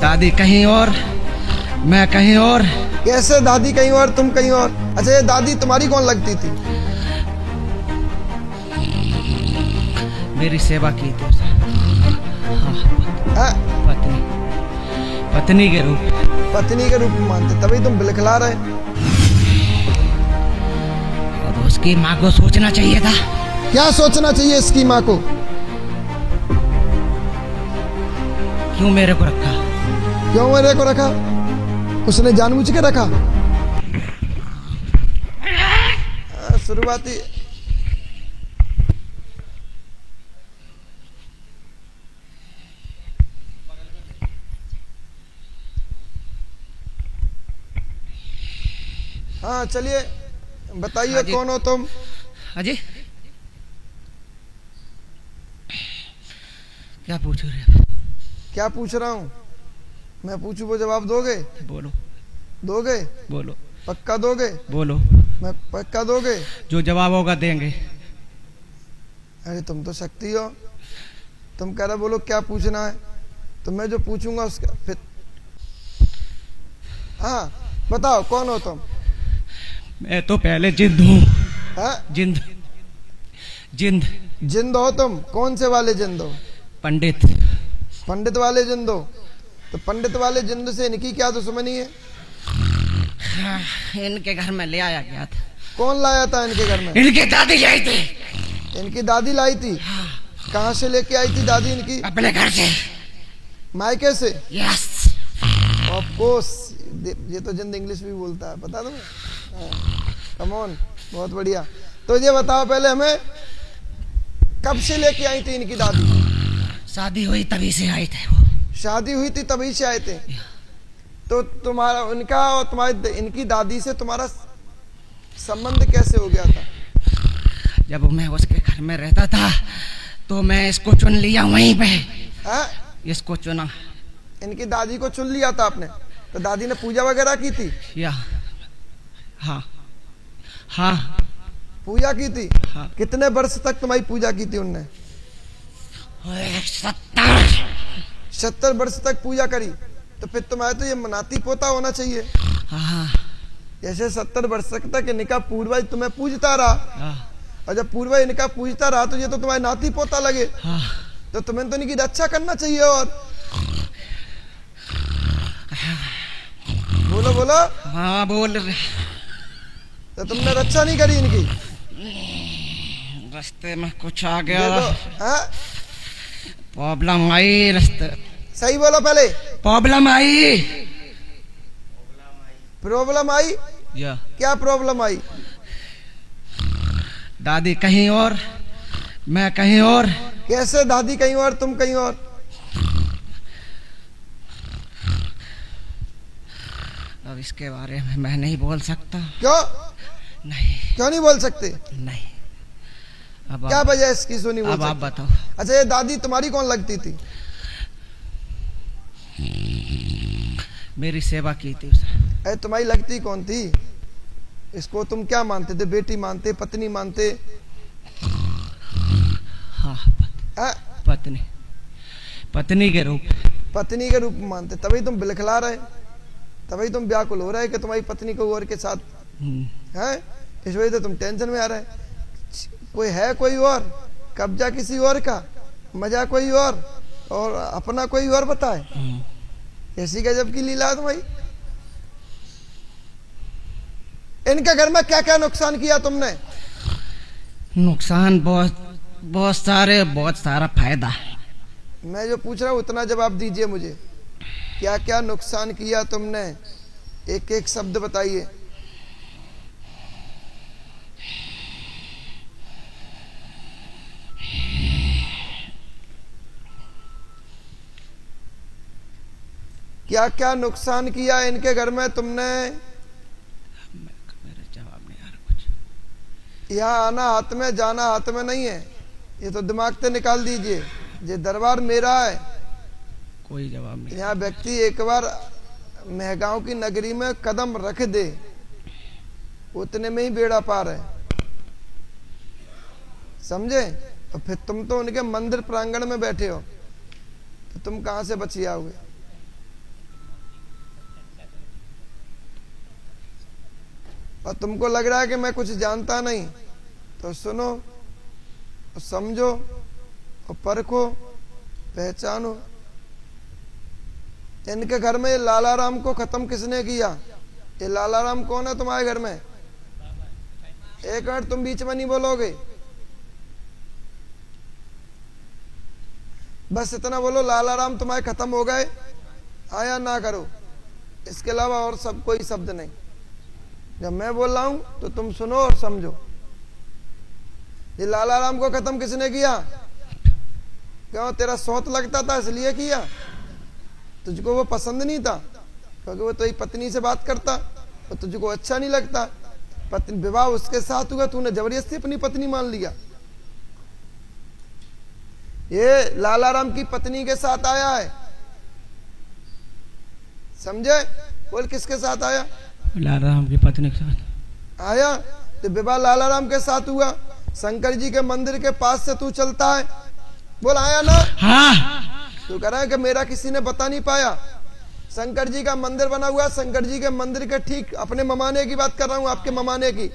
दादी कहीं और, मैं कहीं और। कैसे दादी कहीं और तुम कहीं और? अच्छा ये दादी तुम्हारी कौन लगती थी? मेरी सेवा की थी उसे। हाँ, पत्नी, पत्नी के रूप। पत्नी के रूप में मानते, तभी तुम बिलखला रहे। और उसकी माँ को सोचना चाहिए था। क्या सोचना चाहिए इसकी माँ को? क्यों मेरे को रखा? क्यों मेरे को रखा? उसने जानबूझ के रखा? शुरुआती हाँ चलिए बताइए। हाँ कौन हो तुम? अजय, क्या पूछ रहे हैं? क्या पूछ रहा हूँ? मैं पूछूं वो जवाब दोगे? बोलो। दोगे? बोलो। पक्का दोगे? बोलो। मैं पक्का दोगे? जो जवाब होगा देंगे। अरे तुम तो शक्ति हो। तुम कह रहे बोलो क्या पूछना है, तो मैं जो पूछूंगा उसका फिर। हाँ बताओ कौन हो तुम? मैं तो पहले जिंद हूँ। हाँ? जिंद, जिंद। जिंद हो तुम? कौन से वाले जिंद हो? पंडित। पंडित वाले जिंद हो? तो पंडित वाले जिंद से इनकी क्या दुश्मनी है? हाँ, इनके घर में ले आया गया था। कौन लाया था इनके घर में? इनकी दादी आई थी। इनकी दादी लाई थी? कहाँ से लेके आई थी दादी इनकी? अपने घर से। मायके से? यस। Of course. ये तो जिंद इंग्लिश भी बोलता है, बता तुम्हें। कम ऑन, बहुत बढ़िया। तो ये बताओ पहले हमें, कब से लेके आई थी इनकी दादी? शादी हुई तभी से आए थे वो। शादी हुई थी तभी से आए थे? तो तुम्हारा उनका और तुम्हारी इनकी दादी से तुम्हारा संबंध कैसे हो गया था? जब मैं उसके घर में रहता था तो मैं इसको चुन लिया वहीं पे। हाँ? इसको चुना। इनकी दादी को चुन लिया था आपने? तो दादी ने पूजा वगैरह की थी? या हाँ, हाँ पूजा की थी? हाँ। कितने वर्ष तक तुम्हारी पूजा की थी उनने? 70 वर्ष तक पूजा करी? तो फिर तुम्हारे तो ये नाती पोता होना चाहिए। हाँ। जैसे 70 वर्ष तक इनका पूर्वज तुम्हें पूजता रहा, हाँ। और जब पूर्वज इनका पूजता रहा तो ये तो तुम्हारे नाती पोता लगे। हाँ। तो तुम्हें तो इनकी रक्षा करना चाहिए। और बोलो बोलो। हाँ बोल रहे। तो तुमने रक्षा नहीं करी इनकी? रास्ते में कुछ आ गया। हाँ? प्रॉब्लम आई रास्ते। सही बोलो पहले। प्रॉब्लम आई। प्रॉब्लम आई? या क्या प्रॉब्लम आई? दादी कहीं और, मैं कहीं और। कैसे दादी कहीं और तुम कहीं और? अब इसके बारे में मैं नहीं बोल सकता। क्यों? नहीं। क्यों नहीं बोल सकते? नहीं। अब क्या वजह इसकी सुनी बोल अब आप सकते? बताओ। अच्छा ये दादी तुम्हारी कौन लगती थी? मेरी सेवा की थी उसे। अरे तुम्हारी लगती कौन थी? इसको तुम क्या मानते थे? बेटी मानते, पत्नी मानते? हाँ, हाँ? पत्नी, पत्नी के रूप। पत्नी के रूप में मानते, तभी तुम बिलखला रहे, तभी तुम व्याकुल हो रहे कि तुम्हारी पत्नी को और के साथ है। इस वजह से तुम टेंशन में आ रहे। कोई है कोई और, कब्जा किसी और का, मजा कोई और अपना कोई और बताए। ऐसी गजब की लीला है तुम्हारी। इनके घर में क्या क्या नुकसान किया तुमने? नुकसान बहुत सारे, बहुत सारा फायदा। मैं जो पूछ रहा हूँ उतना जवाब दीजिए मुझे। क्या क्या नुकसान किया तुमने? एक एक शब्द बताइए। क्या क्या नुकसान किया इनके घर में तुमने? मेरा जवाब नहीं आ रहा कुछ। यहाँ आना हाथ में, जाना हाथ में नहीं है। ये तो दिमाग से निकाल दीजिए। ये दरबार मेरा है। कोई जवाब नहीं। यहाँ व्यक्ति एक बार महगांव की नगरी में कदम रख दे, उतने में ही बेड़ा पार है, समझे? और फिर तुम तो उनके मंदिर प्रांगण में बैठे हो, तो तुम कहां से बच जाओगे? और तुमको लग रहा है कि मैं कुछ जानता नहीं, तो सुनो और समझो और परखो, पहचानो। इनके घर में लाला राम को खत्म किसने किया? ये लाला राम कौन है तुम्हारे घर में? एक मिनट तुम बीच में नहीं बोलोगे, बस इतना बोलो, लाला राम तुम्हारे खत्म हो गए, आया ना करो, इसके अलावा और सब कोई शब्द नहीं। जब मैं बोल रहा हूं तो तुम सुनो और समझो। ये लाला राम को खत्म किसने किया? क्यों? तेरा सौत लगता था इसलिए किया? तुझको वो पसंद नहीं था क्योंकि वो तेरी पत्नी से बात करता और तुझको अच्छा नहीं लगता? पत्नी विवाह उसके साथ हुआ, तूने जबरदस्ती अपनी पत्नी मान लिया। ये लाला राम की पत्नी के साथ आया है, समझे? बोल, किसके साथ आया? लाला राम की पत्नी के साथ आया। तो विवाह लाला राम के साथ हुआ, शंकर जी के मंदिर के पास से तू चलता है, बोल आया ना? हाँ। तू कह रहा है कि मेरा किसी ने बता नहीं पाया। शंकर जी का मंदिर बना हुआ, शंकर जी के मंदिर के ठीक, अपने ममाने की बात कर रहा हूँ, आपके ममाने की।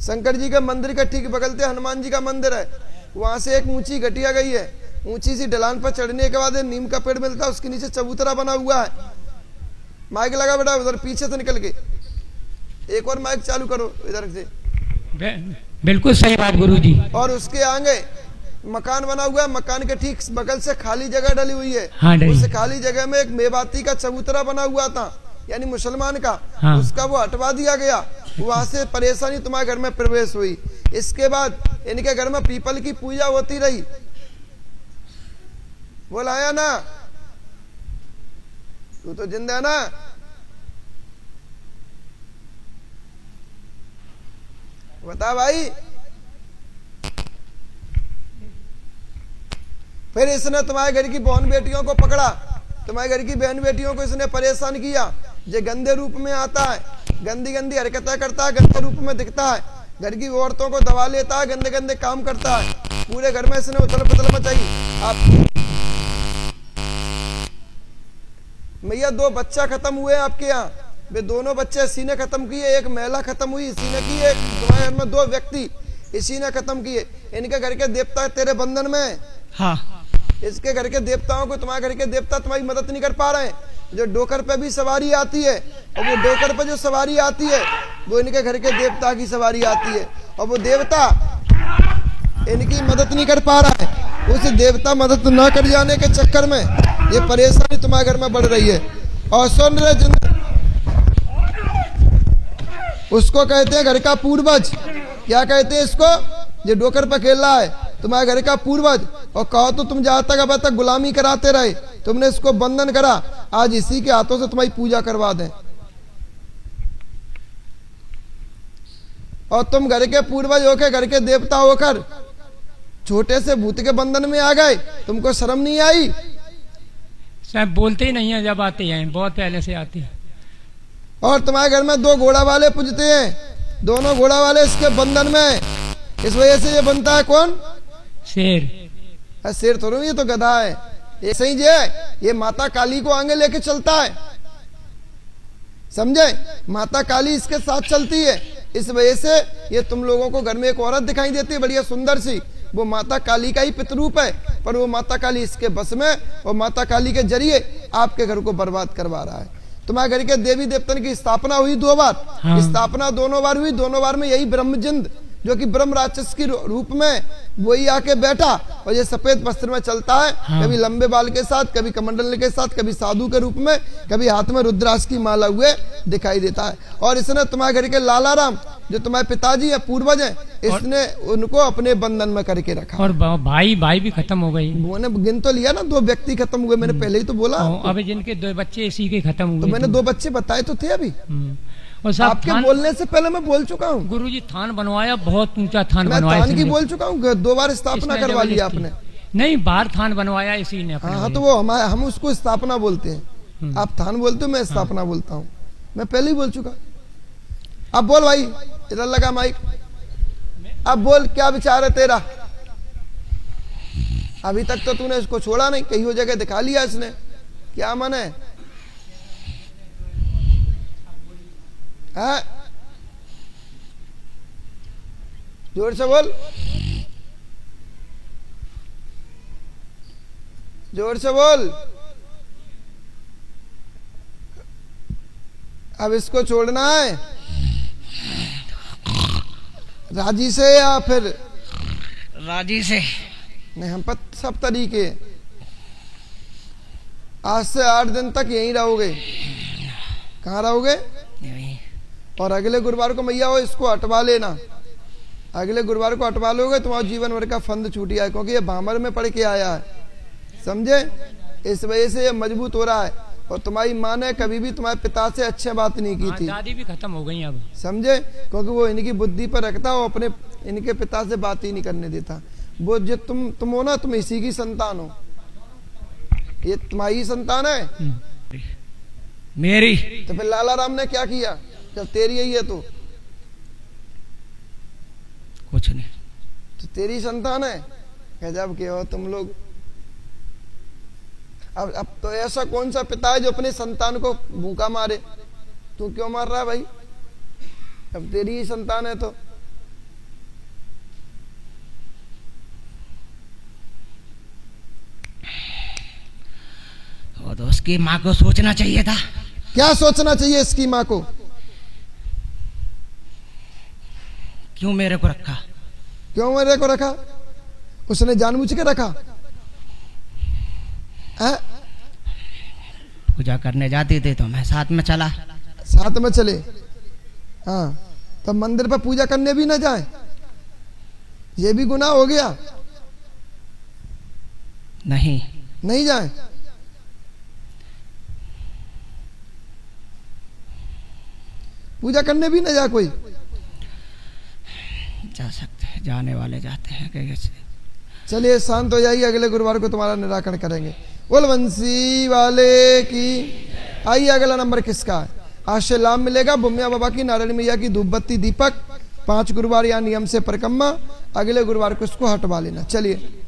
शंकर जी के मंदिर के ठीक बगल से हनुमान जी का मंदिर है, वहां से एक ऊंची घटिया गई है, ऊंची सी ढलान पर चढ़ने के बाद नीम का पेड़ मिलता है, उसके नीचे चबूतरा बना हुआ है। माइक लगा बेटा, उधर पीछे से निकल के एक और माइक चालू करो इधर से। बिल्कुल सही बात गुरुजी। और उसके आगे मकान बना हुआ है, मकान के ठीक बगल से खाली जगह डली हुई है। हाँ, उस खाली जगह में एक मेवाती का चबूतरा बना हुआ था, यानी मुसलमान का। हाँ। उसका वो हटवा दिया गया, वहां से परेशानी तुम्हारे घर में प्रवेश हुई। इसके बाद इनके घर में पीपल की पूजा होती रही, बोल आया ना? तू तो जिंदा है ना? बता भाई। फिर इसने तुम्हारे घर की बहन बेटियों को पकड़ा, तुम्हारे घर की बहन बेटियों को इसने परेशान किया। ये गंदे रूप में आता है, गंदी गंदी हरकतें करता है, गंदे रूप में दिखता है, घर की औरतों को दबा लेता है, गंदे गंदे काम करता है। पूरे घर में इसने उथल पुथल मचाई। आप भैया 2 बच्चा खत्म हुए आपके यहाँ, वे दोनों बच्चे इसी ने खत्म किए। एक महिला खत्म हुई इसी ने की, एक तुम्हारे घर में 2 व्यक्ति इसी ने खत्म किए। इनके घर के देवता तेरे बंधन में। हाँ। इसके घर के देवताओं को तुम्हारे घर के देवता तुम्हारी मदद नहीं कर पा रहे हैं। जो डोकर पे भी सवारी आती है, और वो डोकर पे जो सवारी आती है वो इनके घर के देवता की सवारी आती है, और वो देवता इनकी मदद नहीं कर पा रहा है। उस देवता मदद न कर जाने के चक्कर में ये परेशानी तुम्हारे घर में बढ़ रही है। और सुन रहे जिंद, उसको कहते हैं घर का पूर्वज। क्या कहते हैं इसको? ये डोकर पर खेल रहा है, तुम्हारे घर का पूर्वज। और कहो तो तुम जहां तक अब तक गुलामी कराते रहे, तुमने इसको बंधन करा, आज इसी के हाथों से तुम्हारी पूजा करवा दें। और तुम घर के पूर्वज होकर, घर के देवता होकर छोटे से भूत के बंधन में आ गए, तुमको शर्म नहीं आई? साहब बोलते ही नहीं है, जब आते हैं बहुत पहले से आते हैं। और तुम्हारे घर में 2 घोड़ा वाले पूजते हैं, दोनों घोड़ा वाले इसके बंधन में। इस वजह से ये बनता है कौन? शेर। शेर थोड़ा, ये तो गधा है। ये सही जे, ये माता काली को आगे लेके चलता है, समझे? माता काली इसके साथ चलती है। इस वजह से ये तुम लोगों को घर में एक औरत दिखाई देती है, बढ़िया सुंदर सी, वो माता काली का ही पितरूप है, पर वो माता काली इसके बस में, और माता काली के जरिए आपके घर को बर्बाद करवा रहा है। तुम्हारे घर के देवी देवतन की स्थापना हुई 2 बार। हाँ। स्थापना दोनों बार हुई, दोनों बार में यही ब्रह्मजिंद जो कि ब्रह्म राक्षस की रूप में वही आके बैठा, और ये सफेद वस्त्र में चलता है। हाँ। कभी लंबे बाल के साथ, कभी कमंडल के साथ, कभी साधु के रूप में, कभी हाथ में रुद्राक्ष की माला हुए दिखाई देता है। और इसने तुम्हारे घर के लाला राम जो तुम्हारे पिताजी है, पूर्वज है, इसने उनको अपने बंधन में करके रखा। और भाई भी खत्म हो गई। वो ने गिन तो लिया ना, 2 व्यक्ति खत्म हुए, मैंने पहले ही तो बोला। अभी जिनके 2 बच्चे इसी के खत्म हुए, तो मैंने 2 बच्चे बताए तो थे अभी। और आपके बोलने से पहले मैं बोल चुका हूँ। गुरुजी थान बनवाया, बहुत ऊंचा थान मैं बनवाया। थान की बोल चुका हूँ, 2 बार स्थापना करवा ली आपने। नहीं, बाहर थान बनवाया इसी ने। हाँ, तो वो हम उसको स्थापना बोलते हैं, आप थान बोलते हो, मैं स्थापना बोलता हूँ। मैं पहले ही बोल चुका। अब बोल भाई, इधर लगा माइक, अब बोल क्या विचार है तेरा? अभी तक तो तूने इसको छोड़ा नहीं, कहीं वो जगह दिखा लिया इसने, क्या मन है? जोर से बोल, जोर से बोल। अब इसको छोड़ना है राजी से या फिर राजी से? नहीं, हम पर सब तरीके। आज से 8 दिन तक यहीं रहोगे। कहाँ रहोगे? यहीं। और अगले गुरुवार को मैया हो इसको हटवा लेना। अगले गुरुवार को हटवा लोगे तुम्हारा जीवन भर का फंद छूट गया है, क्योंकि ये भामर में पढ़ के आया है, समझे? इस वजह से ये मजबूत हो रहा है। और तुम्हारी माँ ने कभी भी तुम्हारे पिता से अच्छी बात नहीं की थी। दादी भी खत्म हो गई अब, समझे? क्योंकि वो इनकी बुद्धि पर रखता, वो अपने इनके पिता से बात ही नहीं करने देता। वो जो तुम हो ना, तुम इसी की संतान हो। ये तुम्हारी ही संतान है मेरी। तो फिर लाला राम ने क्या किया जब तेरी यही है? तो कुछ नहीं, तो तेरी संतान है। गजब के हो तुम लोग। अब तो ऐसा कौन सा पिता है जो अपने संतान को भूखा मारे? तू क्यों मार रहा है भाई? अब तेरी ही संतान है तो उसकी माँ को सोचना चाहिए था। क्या सोचना चाहिए इसकी माँ को? क्यों मेरे को रखा? क्यों मेरे को रखा? उसने जानबूझ के रखा है? पूजा करने जाती थी तो मैं साथ में चला। साथ में चले? हाँ, तब मंदिर पर पूजा करने भी ना जाए, ये भी गुनाह हो गया। नहीं, नहीं जाए। पूजा करने भी ना जाए कोई? जा सकते हैं, जाने वाले जाते हैं कैसे। चलिए शांत हो जाइए, अगले गुरुवार को तुम्हारा निराकरण करेंगे। बोल बंसी वाले की। आइए अगला नंबर किसका है? आज से लाभ मिलेगा बुमिया बाबा की, नारायण मैया की धूप बत्ती दीपक। 5 गुरुवार या नियम से परिक्रमा। अगले गुरुवार को इसको हटवा लेना। चलिए।